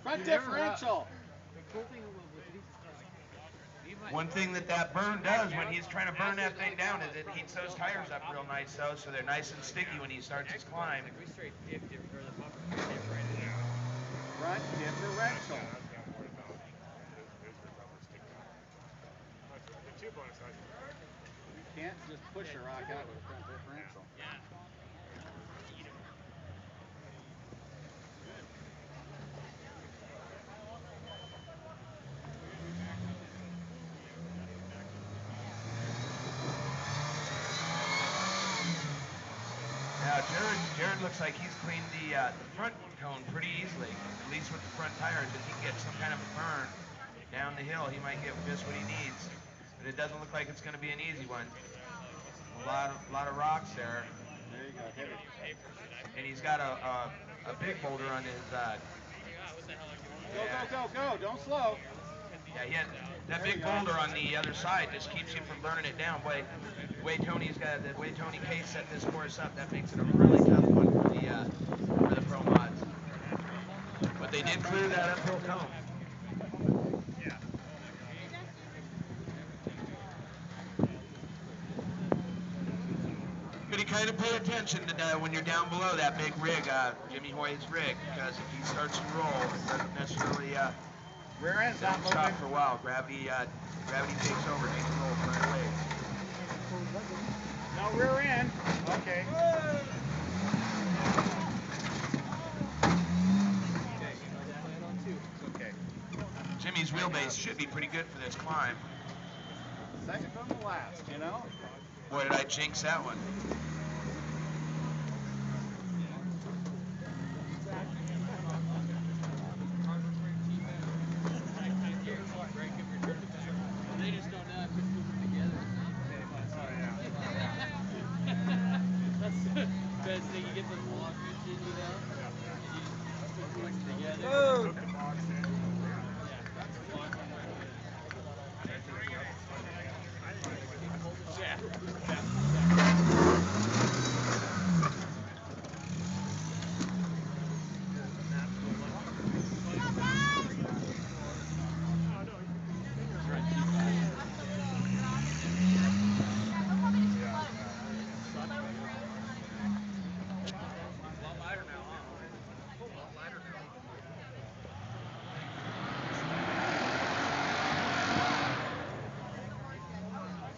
Front differential. One thing that burn does when he's trying to burn that thing down is it heats those tires up real nice, though, so they're nice and sticky when he starts his climb. Front differential. You can't just push a rock out with a front differential. Now, Jared looks like he's cleaned the front cone pretty easily, at least with the front tires. If he can get some kind of a burn down the hill, he might get just what he needs. But it doesn't look like it's going to be an easy one. A lot of rocks there. There you go, hit it. And he's got a big boulder on his. Go, don't slow. Yeah, he had that big boulder on the other side just keeps you from burning it down. Boy, the way Tony Case set this course up, that makes it a really tough one for the pro mods. But they did clear that uphill cone. But you kind of pay attention to when you're down below that big rig, Jimmy Hoy's rig, because if he starts to roll, it doesn't necessarily rear end's not moving. Stop for a while. Gravity takes over, makes it roll right away. No rear end. Okay. Okay. Jimmy's wheelbase should be pretty good for this climb. Second from the last, you know? Boy, did I jinx that one. They just don't know I put them together. That's the best thing. You get the blockers in, you know? And you put them together. Oh.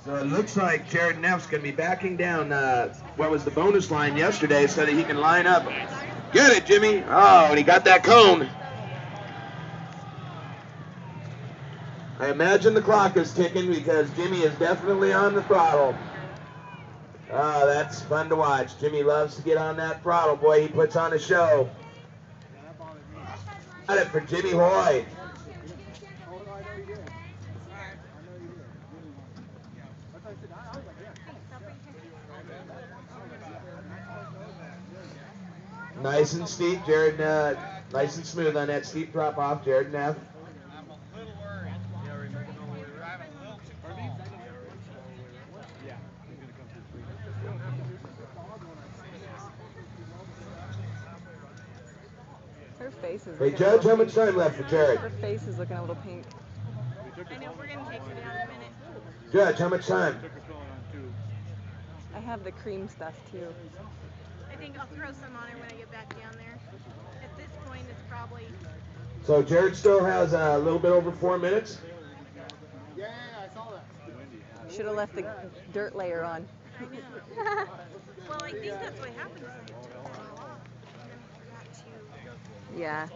So it looks like Jared Neff's going to be backing down what was the bonus line yesterday so that he can line up. Get it, Jimmy. Oh, and he got that cone. I imagine the clock is ticking because Jimmy is definitely on the throttle. Oh, that's fun to watch. Jimmy loves to get on that throttle. Boy, he puts on a show. Got it for Jimmy Hoy. Nice and steep, Jared. Nice and smooth on that steep drop off, Jared Neff. I'm a little worried. Yeah, remember we were driving a little too close. Yeah, he's going to come through 3. Her face is. Hey, Judge, how much time left for Jared? Her face is looking a little pink. I know, we're going to take her down in a minute. Judge, how much time? I have the cream stuff too. I think I'll throw some on her when I get back down there. At this point, it's probably... So Jared still has a little bit over 4 minutes. Yeah, I saw that. Should have left the dirt layer on. I know. Well, I think that's what happened. Is I took them all off and then forgot to Yeah.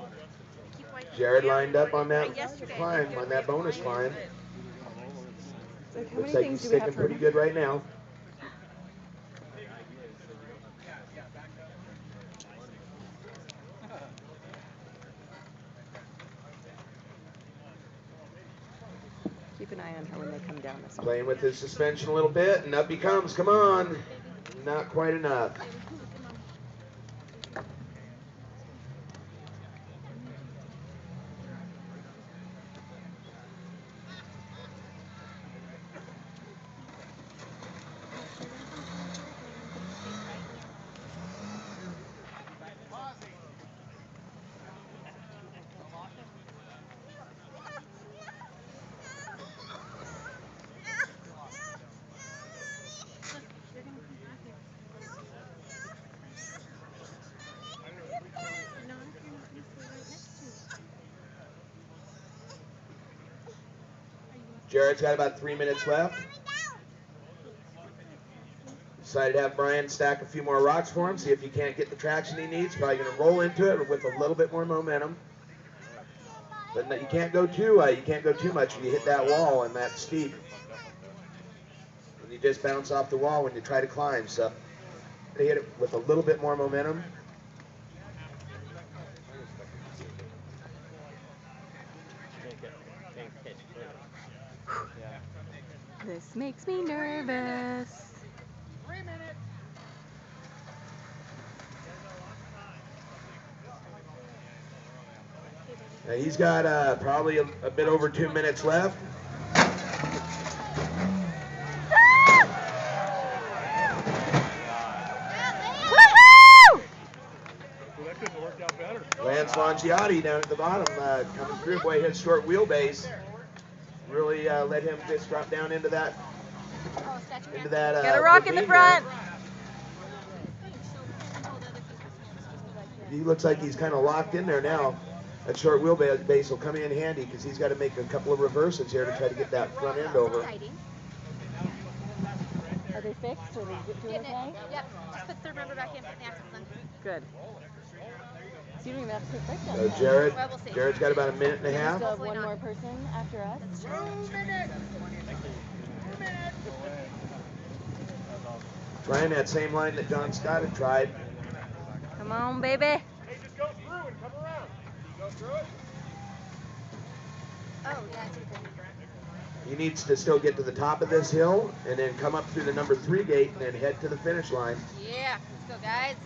keep wiping Jared them down. lined up on that Yesterday, I climb, didn't on do that it bonus before, climb. Like, how Looks many like he's things do we have sticking for? pretty good right now. Keep an eye on her when they come down this way. Playing with his suspension a little bit, and up he comes. Come on. Not quite enough. Jared's got about 3 minutes left. Decided to have Brian stack a few more rocks for him, see if he can't get the traction he needs. Probably going to roll into it with a little bit more momentum. But you can't go too much when you hit that wall and that's steep. And you just bounce off the wall when you try to climb. So they hit it with a little bit more momentum. This makes me nervous. 3 minutes. Now he's got probably a bit over 2 minutes left. That couldn't have worked out better. Lance Longiotti down at the bottom coming through. Boy, his short wheelbase really let him just drop down into that. Got a rock in the front. He looks like he's kind of locked in there now. That short wheelbase will come in handy because he's got to make a couple of reverses here to try to get that front end over. Are they fixed? Are they doing okay? Yep. Just put the rubber back in, put the axles in. Good. So you don't even have to take breakdown. So Jared's got about a minute and a We half. still have one more person after us. 2 minutes. 2 minutes. Trying that same line that John Scott had tried. Come on, baby. Hey, just go through and come around. You go through it? Oh, yeah, it's okay. He needs to still get to the top of this hill and then come up through the number 3 gate and then head to the finish line. Yeah, let's go, guys.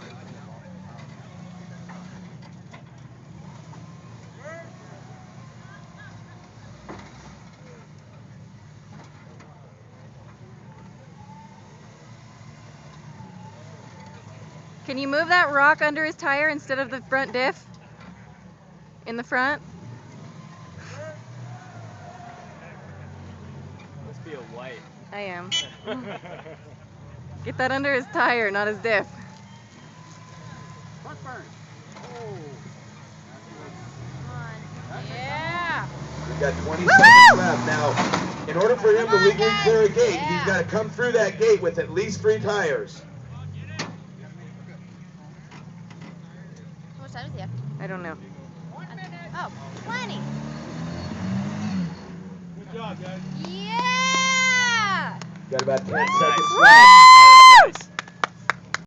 Can you move that rock under his tire instead of the front diff? In the front? Must be a white. I am. Get that under his tire, not his diff. Front burn. Come on. Yeah. We've got 20 seconds left. Now, in order for him to legally clear a gate, he's got to come through that gate with at least 3 tires. How much time does he have? I don't know. 1 minute. Oh, plenty. Good job, guys. Yeah! Got about 10 seconds left.